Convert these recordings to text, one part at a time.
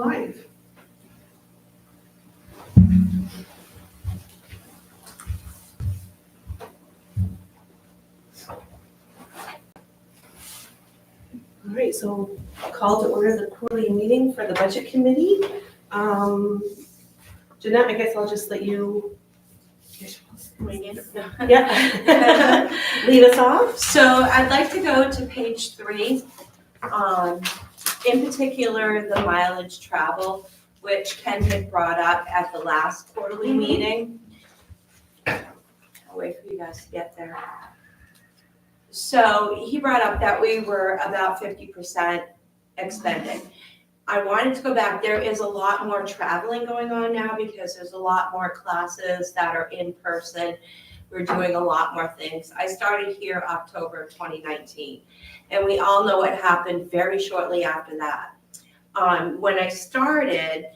live. All right, so call to order the quarterly meeting for the budget committee. Jeanette, I guess I'll just let you, yeah, lead us off. So I'd like to go to page 3, in particular, the mileage travel, which Ken had brought up at the last quarterly meeting. I'll wait for you guys to get there. So he brought up that we were about 50% expended. I wanted to go back. There is a lot more traveling going on now because there's a lot more classes that are in person. We're doing a lot more things. I started here October of 2019, and we all know what happened very shortly after that. When I started,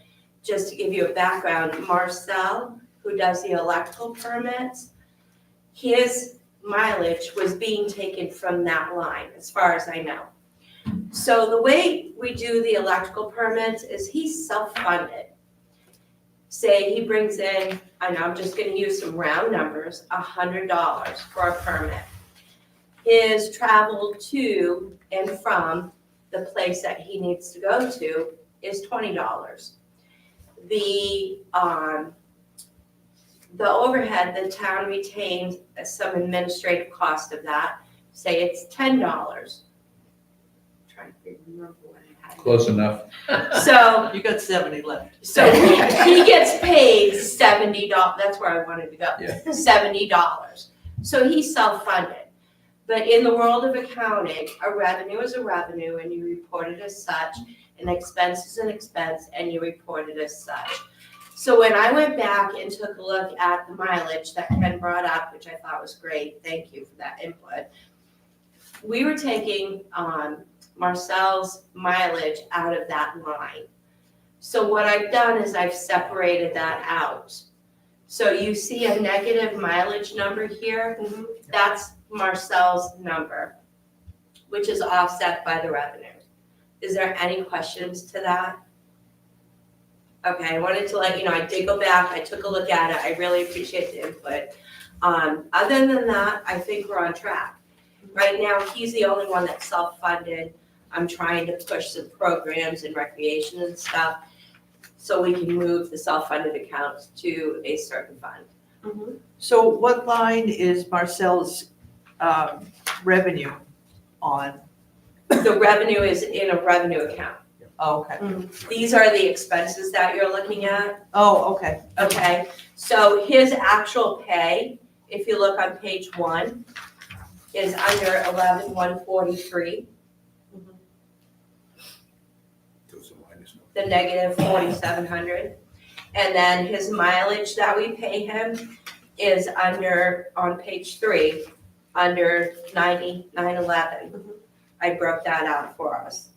just to give you a background, Marcel, who does the electrical permits, his mileage was being taken from that line, as far as I know. So the way we do the electrical permits is he's self-funded. Say he brings in, and I'm just gonna use some round numbers, $100 for a permit. His travel to and from the place that he needs to go to is $20. The overhead, the town retains some administrative cost of that, say it's $10. Trying to remember what I had. Close enough. So, You got 70 left. so he gets paid $70, that's where I wanted to go, Yeah. $70. So he's self-funded. But in the world of accounting, a revenue is a revenue and you report it as such, an expense is an expense and you report it as such. So when I went back and took a look at the mileage that Ken brought up, which I thought was great, thank you for that input, we were taking Marcel's mileage out of that line. So what I've done is I've separated that out. So you see a negative mileage number here, that's Marcel's number, which is offset by the revenue. Is there any questions to that? Okay, I wanted to let you know, I did go back, I took a look at it, I really appreciate the input. Other than that, I think we're on track. Right now, he's the only one that's self-funded. I'm trying to push some programs and recreation and stuff, so we can move the self-funded accounts to a certain fund. So what line is Marcel's revenue on? The revenue is in a revenue account. Oh, okay. These are the expenses that you're looking at. Oh, okay. Okay, so his actual pay, if you look on page 1, is under 11,143, the negative 4,700. And then his mileage that we pay him is under, on page 3, under 9911. I broke that out for us.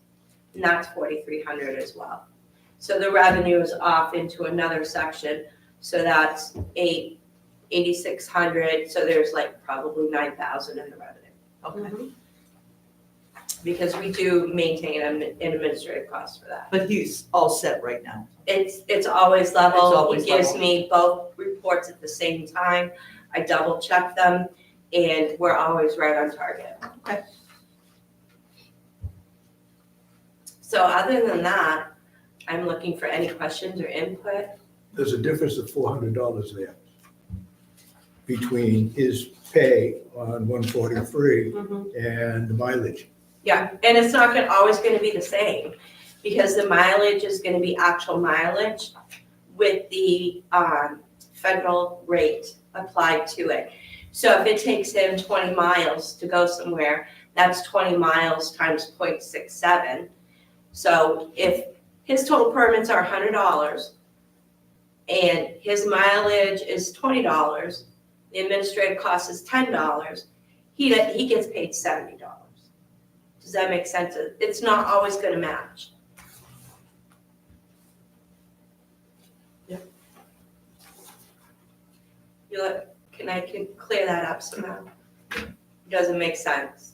And that's 4,300 as well. So the revenue is off into another section, so that's 8,600, so there's like probably 9,000 in the revenue. Okay. Because we do maintain an administrative cost for that. But he's all set right now. It's always level, It's always he gives level. me both reports at the same time, I double check them, and we're always right on target. Okay. So other than that, I'm looking for any questions or input. There's a difference of $400 there between his pay on 143 and the mileage. Yeah, and it's not always gonna be the same, because the mileage is gonna be actual mileage with the federal rate applied to it. So if it takes him 20 miles to go somewhere, that's 20 miles times 0.67. So if his total permits are $100 and his mileage is $20, the administrative cost is $10, he gets paid $70. Does that make sense? It's not always gonna match. Yep. Can I clear that up somehow? Doesn't make sense.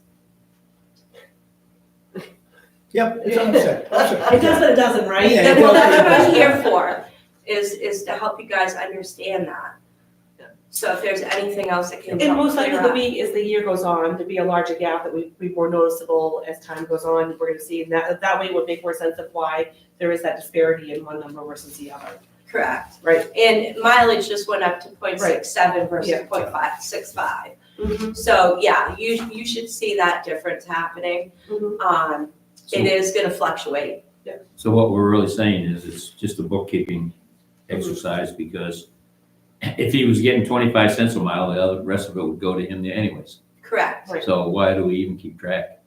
Yep, it's on the set. It does, but it doesn't, right? Yeah, it Well, does. that's what I'm here for, is to help you guys understand that. Yeah. So if there's anything else that can And help most likely clear the up. week, as the year goes on, there'll be a larger gap that will be more noticeable as time goes on. We're gonna see, and that way it would make more sense of why there is that disparity in one number versus the other. Correct. Right. And mileage just went up to 0.67 versus Yeah. 0.565. Mm-hmm. So yeah, you should see that difference happening. Mm-hmm. It is gonna fluctuate. So what we're really saying is it's just a bookkeeping exercise, because if he was getting 25 cents a mile, the other rest of it would go to him anyways. Correct. Right. So why do we even keep track?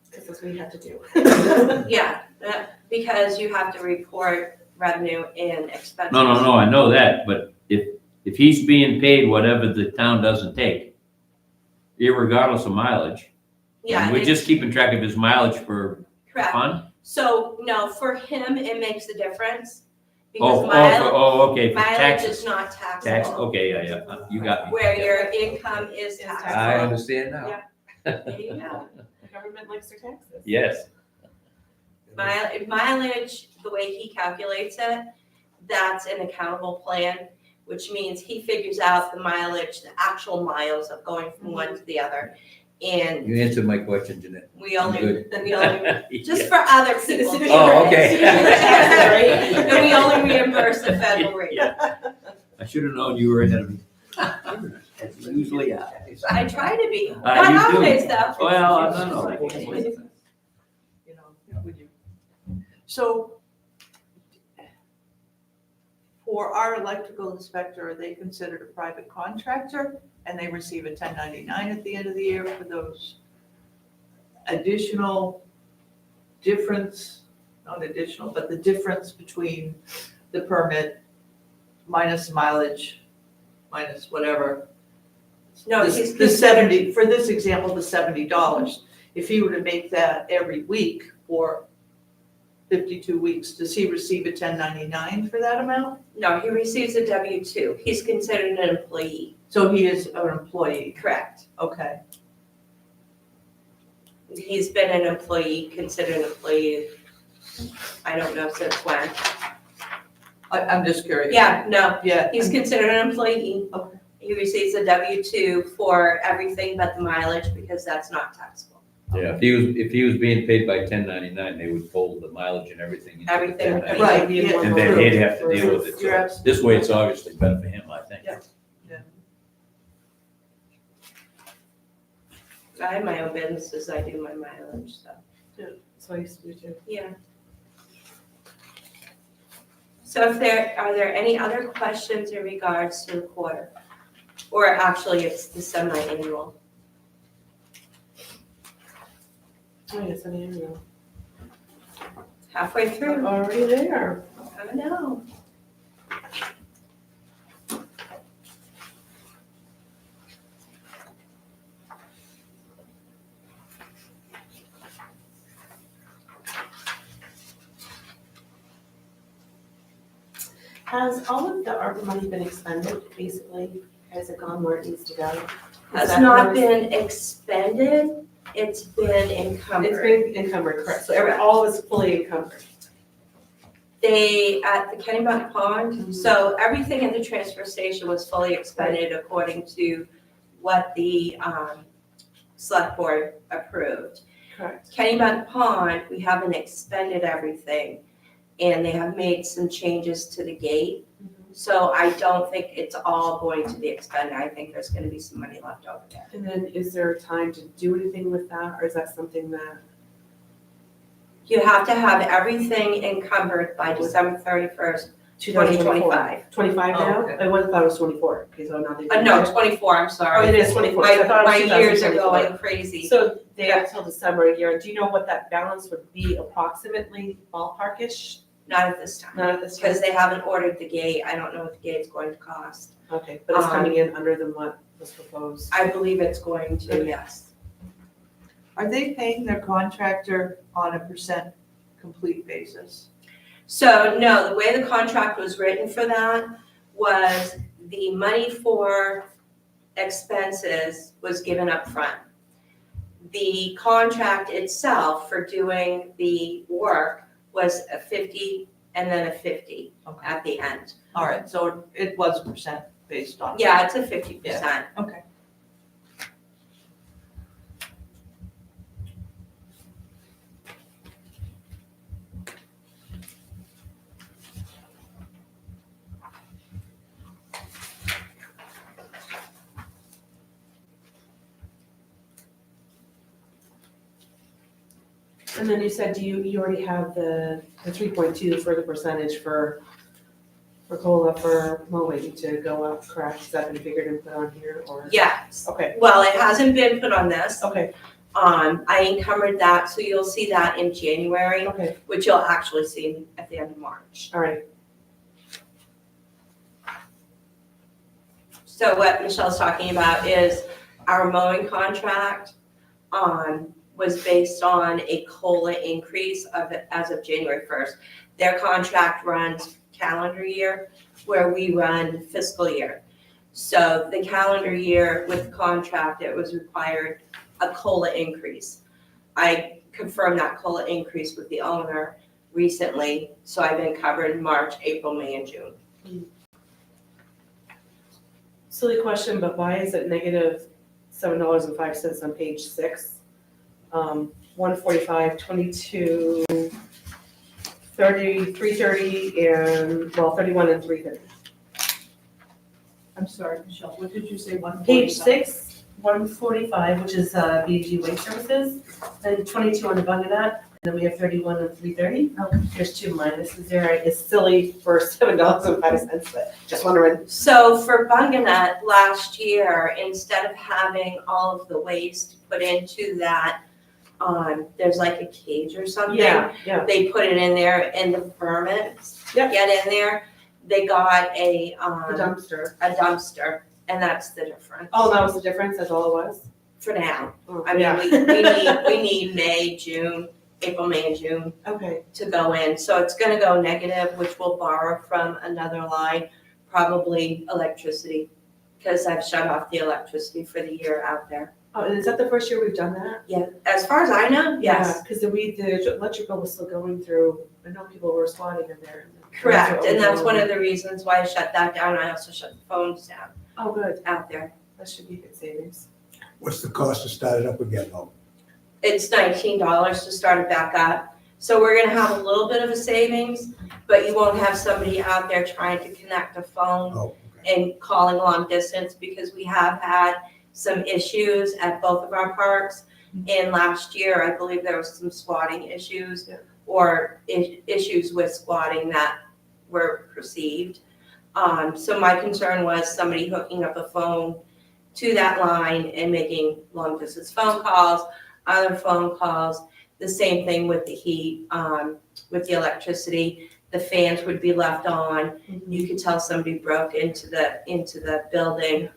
Because that's what you have to do. Yeah, because you have to report revenue and expenses. No, I know that, but if he's being paid whatever the town doesn't take, irregardless of mileage, Yeah, and we're it's- just keeping track of his mileage for correct. fun? So, no, for him, it makes a difference. Because Okay, for mileage taxes. is not Tax, taxable. okay, yeah, you got me. Where your income is Is taxable. I understand now. Yeah. There you go. The government likes their taxes. Yes. Mileage, the way he calculates it, that's an accountable plan, which means he figures out the mileage, the actual miles of going from one to the other. And You answered my question, Jeanette. we I'm only, good. just Yeah. for other people. Citizen Oh, okay. And we only reimburse the federal rate. I should have known you were ahead of me. As usually are. I try to be, You not do. always though. Well, I don't know. You know, would you? So for our electrical inspector, are they considered a private contractor and they receive a 1099 at the end of the year for those additional difference, not additional, but the difference between the permit minus mileage, minus whatever? No, This- he's The 70, for this example, the $70. If he were to make that every week for 52 weeks, does he receive a 1099 for that amount? No, he receives a W-2. He's considered an employee. So he is an employee, Correct. okay. He's been an employee, considered an employee, I don't know since when. I'm just curious. Yeah, no, Yeah, he's considered an employee. Okay. He receives a W-2 for everything but the mileage because that's not taxable. Yeah, if he was being paid by 1099, they would fold the mileage and everything. into the Everything. 1099. Right, yeah. And then he'd have to deal with it. You're So absolutely this way, it's obviously better for him, I think. Yeah. I have my own businesses, I do my mileage, so, So I used to do too. yeah. So are there any other questions in regards to the quarter? Or actually, it's the semi-annual? Oh, yes, I am. Halfway through, Already there. I know. Has all of the ARPA money been expended, basically? Has it gone where it needs to go? Is Has that not what- been expended, it's been encumbered. It's been encumbered, correct, so Correct. all is fully encumbered. They, at the Kennybunk Pond, Mhm. so everything at the transfer station was fully expended according to what the select board approved. Correct. Kennybunk Pond, we haven't expended everything, and they have made some changes to the gate. So I don't think it's all going to be expended, I think there's gonna be some money left over there. And then is there time to do anything with that, or is that something that? You have to have everything encumbered by December 31st, 2025. 25 Oh, now? okay. I would have thought it was 24, okay, so now they. No, 24, I'm Oh, sorry. it is 24. so I thought My it was years are 2024. going crazy. So they have till December a year. Do you know what that balance would be approximately, ballparkish? Not at this time, Not at this time? because they haven't ordered the gate. I don't know what the gate's going to cost. Okay, but it's coming in under than what was proposed. I believe it's going to, yes. Are they paying their contractor on a percent complete basis? So, no, the way the contract was written for that was the money for expenses was given up front. the contract itself for doing the work was a 50 and then a 50 Okay. at the end. All right, so it was percent based on. Yeah, it's a 50%. Okay. And then you said, you already have the 3.2 for the percentage for COLA for mowing to go up, correct? Is that been figured and put on here, or? Yes. Okay, Well, it hasn't been put on this. okay, I encumbered that, so you'll see that in January, okay, which you'll actually see at the end of March. all right. So what Michelle's talking about is our mowing contract, was based on a COLA increase as of January 1st. Their contract runs calendar year, where we run fiscal year. So the calendar year with contract, it was required a COLA increase. I confirmed that COLA increase with the owner recently, so I've been covered March, April, May, and June. Silly question, but why is it negative $7.05 on page 6? 145, 22, 30, 330, and, well, 31 and 330. I'm sorry, Michelle, what did you say, 145? Page 6, 145, which is BG Waste Services, then 22 on the bottom of that, and then we have 31 and 330. There's 2 minuses there. It's silly for $7.05, but just wondering. So for Bunganet last year, instead of having all of the waste put into that, there's like a cage or something. Yeah, yeah. They put it in there and the vermins Yep. get in there. They got The dumpster. a dumpster, and that's the difference Oh, that was the difference, that's all it was? for now. Oh, I mean, yeah. we need May, June, April, May, and June Okay, to go in. So it's gonna go negative, which we'll borrow from another line, probably electricity, because I've shut off the electricity for the year out there. oh, and is that the first year we've done that? Yeah, as far as I know, yes, Because the electrical was still going through, I know people were squatting in there. correct. And that's one of the reasons why I shut that down. I also shut the phones down Oh, good, out there. that should be good savings. What's the cost to start it up again, though? It's $19 to start it back up. So we're gonna have a little bit of a savings, but you won't have somebody out there trying to connect a phone Oh, okay. and calling long distance, because we have had some issues at both of our parks. And last year, I believe there was some squatting issues Yeah. or issues with squatting that were perceived. So my concern was somebody hooking up a phone to that line and making long distance phone calls, other phone calls. The same thing with the heat, with the electricity. The fans would be left on. You could tell somebody broke into the building,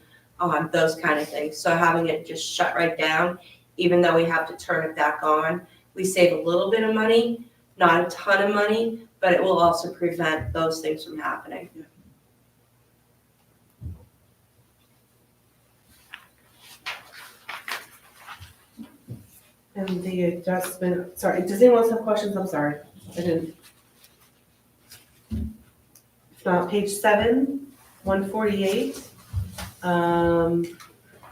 those kind of things. So having it just shut right down, even though we have to turn it back on, we save a little bit of money, not a ton of money, but it will also prevent those things from happening. And the adjustment, sorry, does anyone else have questions? I'm sorry, I didn't. If not, page 7, 148.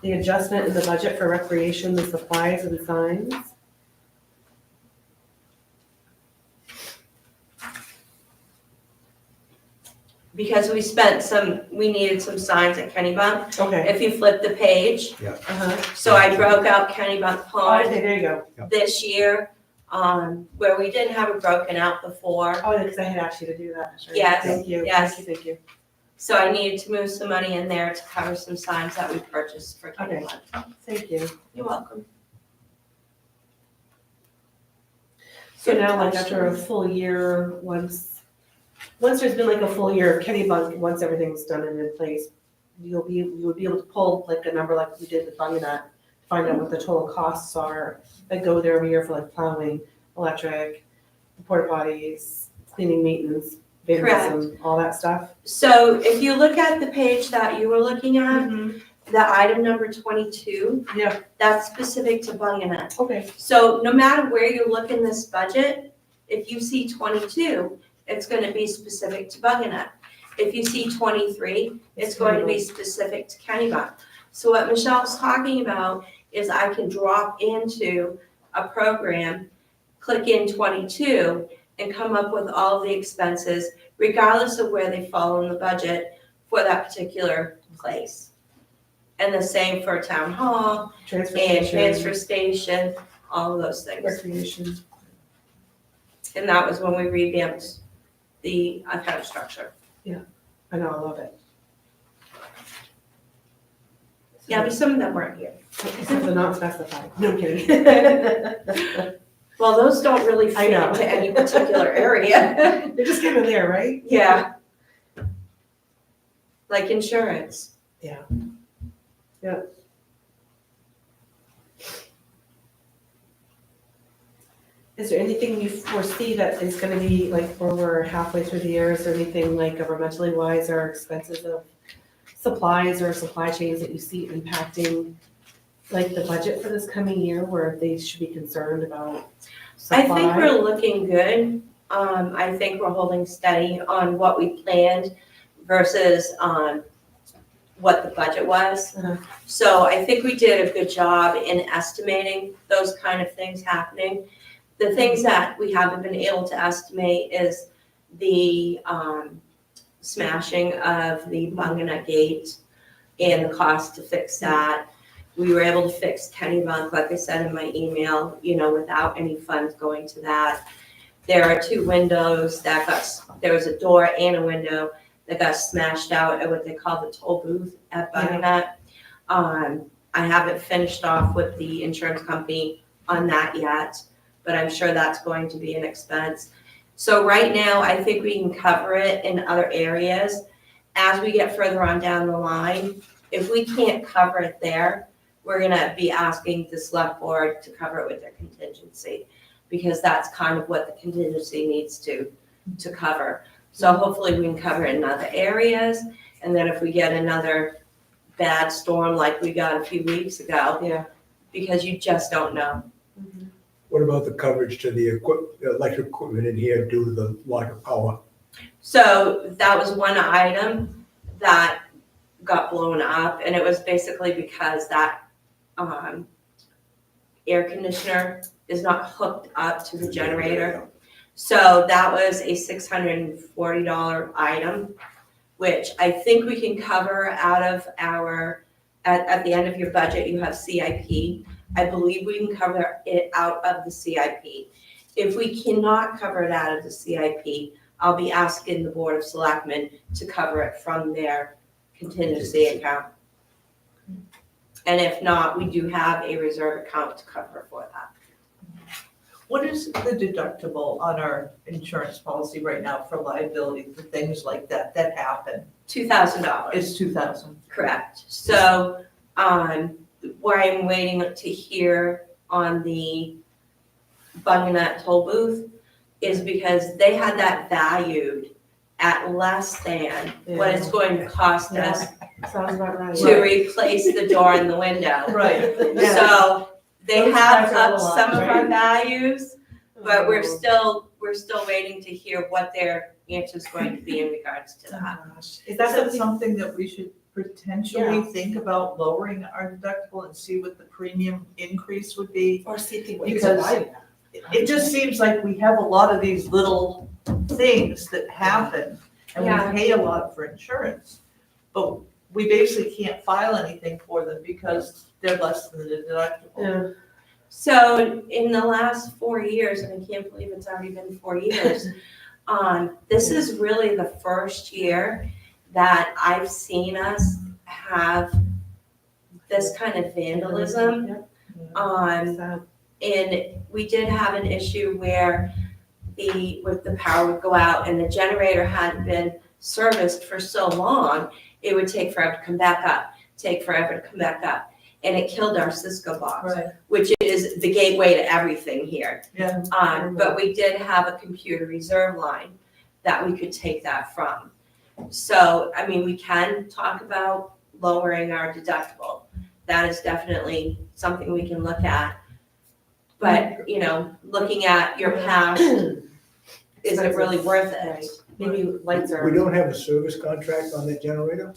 The adjustment in the budget for recreation, the supplies and signs. Because we needed some signs at Kennybunk. Okay. If you flip the page, Uh-huh. so I broke out Kennybunk Oh, Pond okay, there you go. this year, where we didn't have it broken out before. Oh, because I had asked you to do that. Sure. Yes, Thank you. yes. Thank you. So I needed to move some money in there to cover some signs that we purchased for Okay. Kennybunk. Thank you. You're welcome. So now, like after a full year, once there's been like a full year of Kennybunk, once everything's done and in place, you would be able to pull like a number like we did with Bunganet, find out what the total costs are that go there every year for like plowing, electric, porta potties, cleaning, maintenance, vandalism, all that stuff. So if you look at the page that you were looking at, the item number 22, Yeah, that's specific to Bunganuck. okay, So no matter where you look in this budget, if you see 22, it's gonna be specific to Bunganuck. If you see 23, it's going to be specific to Kennybunk. So what Michelle's talking about is I can drop into a program, click in 22, and come up with all of the expenses, regardless of where they fall in the budget for that particular place. And the same for town hall transfer and station, transfer station, all of those things. recreation. And that was when we revamped the account structure. I know, I love it. Yeah, but some of them weren't here. Except for not specified, no kidding. Well, those don't really I fit know. into any particular area. They're just kind of there, right? Yeah. Like insurance. Yeah. Is there anything you foresee that is gonna be, like, where we're halfway through the year, is there anything like governmentally wise or expenses of supplies or supply chains that you see impacting, like, the budget for this coming year, where they should be concerned about I supply? think we're looking good. I think we're holding steady on what we planned versus, what the budget was. Uh-huh. So I think we did a good job in estimating those kind of things happening. The things that we haven't been able to estimate is the, smashing of the Bunganuck Gate and the cost to fix that. We were able to fix Kennybunk, like I said in my email, without any funds going to that. There are 2 windows there was a door and a window that got smashed out at what they call the toll booth at Bunganuck. I haven't finished off with the insurance company on that yet, but I'm sure that's going to be an expense. So right now, I think we can cover it in other areas. As we get further on down the line, if we can't cover it there, we're gonna be asking the select board to cover it with their contingency, because that's kind of what the contingency needs to cover. So hopefully we can cover it in other areas, and then if we get another bad storm like we got a few weeks ago, Yeah. because you just don't know. What about the coverage to the electric equipment in here due to the lack of power? So that was one item that got blown up, and it was basically because that air conditioner is not hooked up to the generator. So that was a $640 item, which I think we can cover out of at the end of your budget, you have CIP. I believe we can cover it out of the CIP. If we cannot cover it out of the CIP, I'll be asking the Board of Selectmen to cover it from their contingency account. And if not, we do have a reserve account to cover for that. What is the deductible on our insurance policy right now for liability, for things like that happen? $2,000. It's 2,000. Correct. So, where I'm waiting to hear on the Bunganuck toll booth is because they had that valued at less than what it's going to cost us Sounds about right. to replace the door and the window. Right. So they Those have guys are a upped lot, some of our right? values, but we're Oh, still waiting to hear what their answer is going to be in regards to that. gosh. Is Is that that something? something that we should potentially Yeah. think about lowering our deductible and see what the premium increase would be? Or see what Because- you're buying. It just seems like we have a lot of these little things that happen, and Yeah. we pay a lot for insurance, but we basically can't file anything for them because they're less than the deductible. Yeah. So in the last 4 years, and I can't believe it's already been 4 years, this is really the first year that I've seen us have this kind of vandalism. Yep. And we did have an issue where the power would go out and the generator hadn't been serviced for so long, it would take forever to come back up, and it killed our Cisco box, Right. which is the gateway to everything here. Yeah. But we did have a computer reserve line that we could take that from. So, I mean, we can talk about lowering our deductible. That is definitely something we can look at. But, looking at your past, is it really worth Right. it? Maybe lights are. We don't have a service contract on that generator,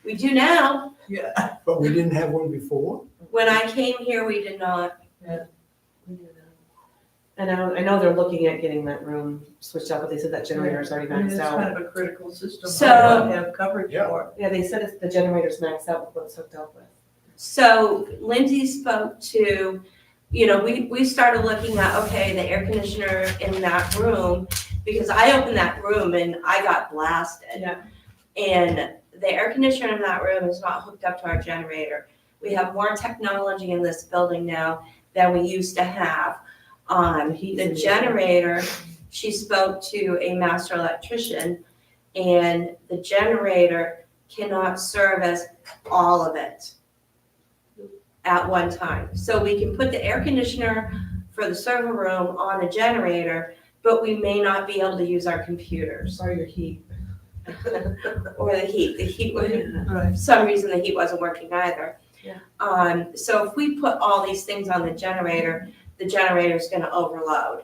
We do now. Yeah. but we didn't have one before. When I came here, we did not. And I know they're looking at getting that room switched out, but they said that generator's already I mean, maxed it's out. kind of a critical system. So- I don't have coverage Yeah. for. Yeah, they said the generator's maxed out with what's hooked up with. So Lindsay spoke to, we started looking at, okay, the air conditioner in that room, because I opened that room and I got blasted. Yeah. And the air conditioner in that room is not hooked up to our generator. We have more technology in this building now than we used to have. The generator, she spoke to a master electrician, and the generator cannot service all of it at one time. So we can put the air conditioner for the server room on a generator, but we may not be able to use our computers Or your heat. or the heat. The heat would, Right. for some reason, the heat wasn't working either. Yeah. So if we put all these things on the generator's gonna overload.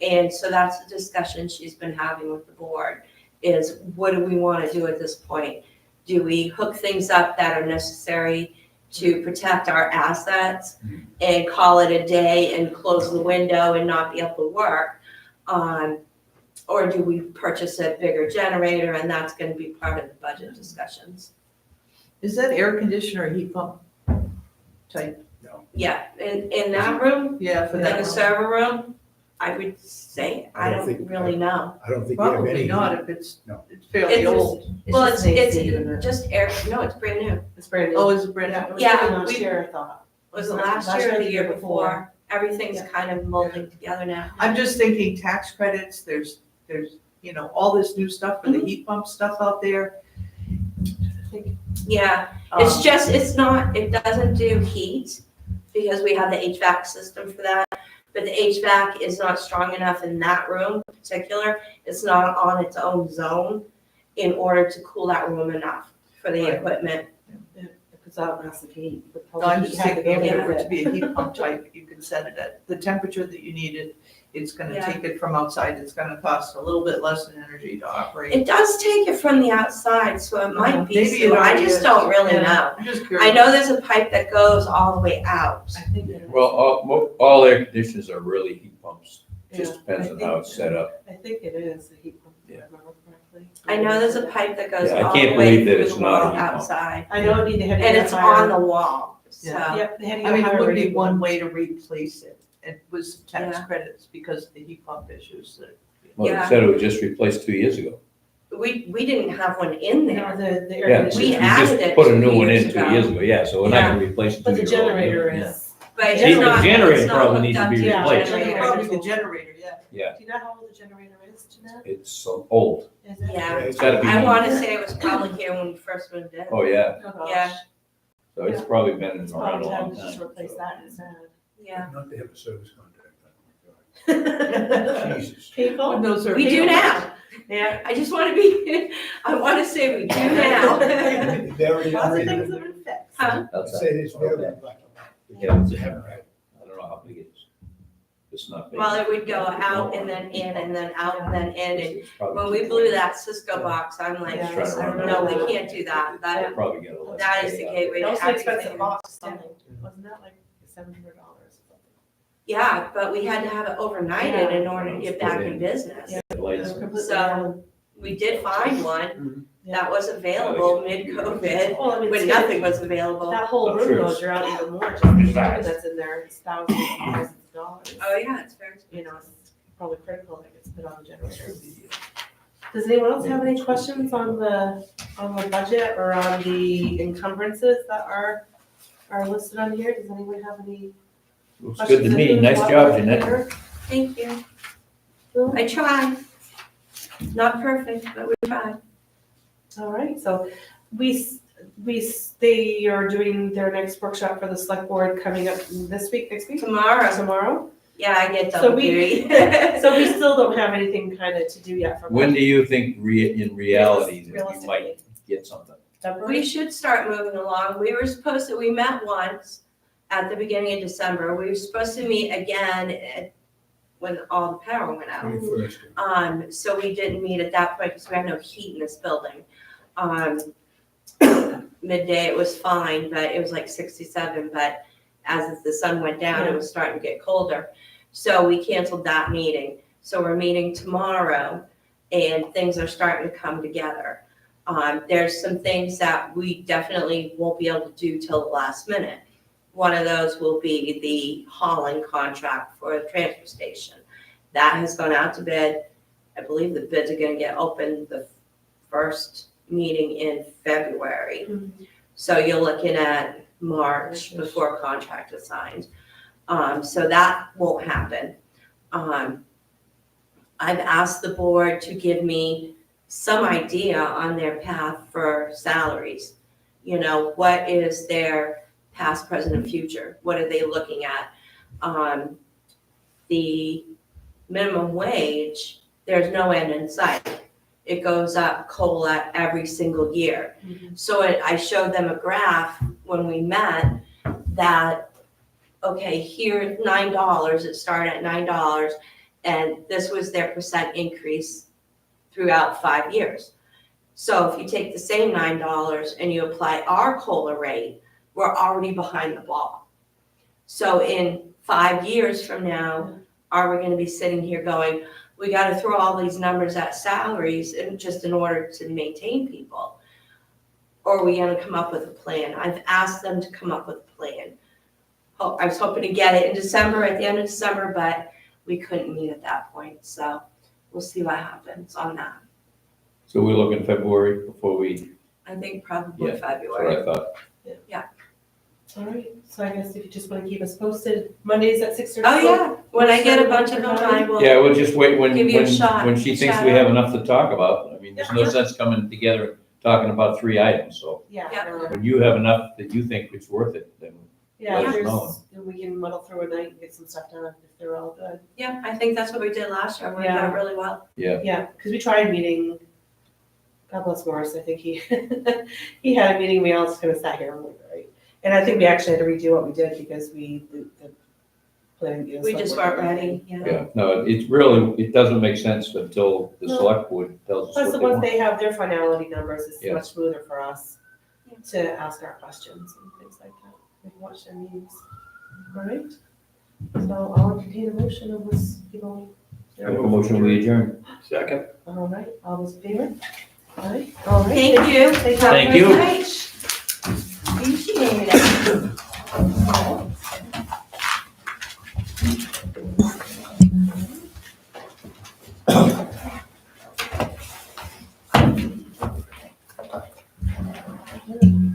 And so that's the discussion she's been having with the board, is what do we wanna do at this point? Do we hook things up that are necessary to protect our assets and call it a day and close the window and not be able to work? Or do we purchase a bigger generator, and that's gonna be part of the budget discussions? Is that air conditioner or heat pump type? Yeah, in that room, Yeah, for like that a room. server room, I would say, I I don't don't think- really know. I don't think we have Probably any. not if it's, No. it's fairly It's- old. Well, just an AC it's unit. just air, no, it's brand new. It's brand new. Oh, is it brand Yeah, it new? was Yeah, given last we- year, I thought. Was it last year or the year before? before? Everything's Yeah. kind of molding together now. I'm just thinking tax credits, there's, all this new stuff for the heat pump stuff out there. Yeah, Um, it doesn't do heat because we have the HVAC system for that. But the HVAC is not strong enough in that room in particular. It's not on its own zone in order to cool that room enough for the Right. equipment. If it's out massive heat. the No, I'm heat just had to thinking, go if with it were to it. be a heat pump type, you can set it at the temperature that you need it. It's gonna Yeah. take it from outside, it's gonna cost a little bit less in energy to operate. It does take it from the outside, so it might be, Maybe it so I already just is. don't really Yeah, know. I'm just curious. I know there's a pipe that goes all the way out. I think it is. Well, all air conditioners are really heat pumps. Just Yeah, depends I on how think- it's set up. I think it is a heat pump, if I Yeah. remember correctly. I know there's a pipe that goes Yeah, I all can't the way believe that through it's the not a wall heat pump. outside. I know they had to And get it's a higher- on the wall, so. Yeah. Yep, they had to I get a mean, it higher would be rating. one way to replace it. It was tax Yeah. credits because of the heat pump issues that. Well, Yeah. it said it was just replaced 2 years ago. We didn't have one in No, there. the air Yeah, conditioner. We you added just it put a 2 new one years in 2 ago. years ago, yeah, so we're not gonna replace a But the 2-year-old. generator Yeah. is, But it's Even the not, generator it's not probably hooked needs to up be to the replaced. generator. Probably the generator, yeah. do you know how old the generator is, Jeanette? It's so old. Is it? Yeah. It's gotta be, I wanna say it was probably here when we first moved in. oh, yeah, Oh, gosh. Yeah. so it's probably been It's around probably a time long to just time. replace that instead. Yeah. Not to have a service contract. Oh my God. Jesus. People? When those are We do available. now. Yeah. I just wanna be, I wanna say we do now. Very Lots of things unreasonable. have been fixed. Huh? I say it's very unreasonable. Yeah, it's, I don't know how big it is. It's not big. Well, it would go out and then in and then out and then in, and It's probably when we blew that Cisco box, I'm like, Yeah, Trying to run no, that. we can't do that. That, Probably get a less. that is the pay out. gateway That to was an expensive everything. box, something, wasn't that like $700 or something? Yeah, but we had to have it overnighted in order to get back in business. Yeah. The lights. They're completely So- down. We did find one Yeah. that was available mid-COVID, Well, I mean, when it's- nothing was available. That whole I'm room sure knows it's- you're out even more, just the Exactly. that's in there, it's thousands and thousands of dollars. Oh, yeah, it's very You know, it's probably critical that gets put on the generator. Does anyone else have any questions on the budget or on the encumbrances that are listed on here? Does anyone have any Looks questions? good to me. Nice job, Jeanette. Thank you. No? I tried. Not perfect, but we tried. All right, so they are doing their next workshop for the select board coming up this week, next week? Tomorrow, Tomorrow? yeah, I get So double we, duty. so we still don't have anything kind of to do yet for. When do you think in reality that you Realistically. might get something? February? We should start moving along. We met once at the beginning of December. We were supposed to meet again when all the power went out. 21st. So we didn't meet at that point because we have no heat in this building. Midday it was fine, but it was like 67, but as the sun went down, it was starting to get colder. So we canceled that meeting. So we're meeting tomorrow and things are starting to come together. There's some things that we definitely won't be able to do till the last minute. One of those will be the hauling contract for the transfer station. That has gone out to bid. I believe the bids are gonna get open the first meeting in February. So you're looking at March before a contract is signed. So that won't happen. I've asked the board to give me some idea on their path for salaries. You know, what is their past, present, and future? What are they looking at? The minimum wage, there's no end in sight. It goes up COLA every single year. So I showed them a graph when we met that, okay, here $9, it started at $9, and this was their percent increase throughout 5 years. So if you take the same $9 and you apply our COLA rate, we're already behind the ball. So in 5 years from now, are we gonna be sitting here going, we gotta throw all these numbers at salaries and just in order to maintain people? Or are we gonna come up with a plan? I've asked them to come up with a plan. I was hoping to get it in December, at the end of December, but we couldn't meet at that point, so we'll see what happens on that. So we're looking February before we, I think probably Yeah, that's what February. I thought. All right, so I guess if you just wanna keep us posted, Mondays at 6:30. Oh, yeah, when I get a bunch of them, I will. Yeah, we'll just wait when, Give you a shot. when she thinks Shout we have out. enough to talk about. I mean, there's no sense coming together and talking about 3 items, so Yeah, Yeah. no, when you have enough that you think it's worth it, then yeah, Let us there's, know. and we can muddle through a night and get some stuff done if they're all good. Yeah, I think that's what we did last year, we Yeah. did really well. Yeah, because we tried meeting, God bless Morris, I think he, he had a meeting, we all just kind of sat here and went, right? And I think we actually had to redo what we did because the planning. We just weren't ready, yeah. yeah, no, it's really, it doesn't make sense until the No. select board tells us Plus, what the they once want. they have their finality numbers, it's Yeah. much smoother for us Yeah. to ask our questions and things like that. We can watch their meetings. All right? So I'll entertain a motion unless people. I make a motion, we adjourn. Second. All right, all those in favor? All right, all right. Thank you. Thank Thank you. Appreciate it.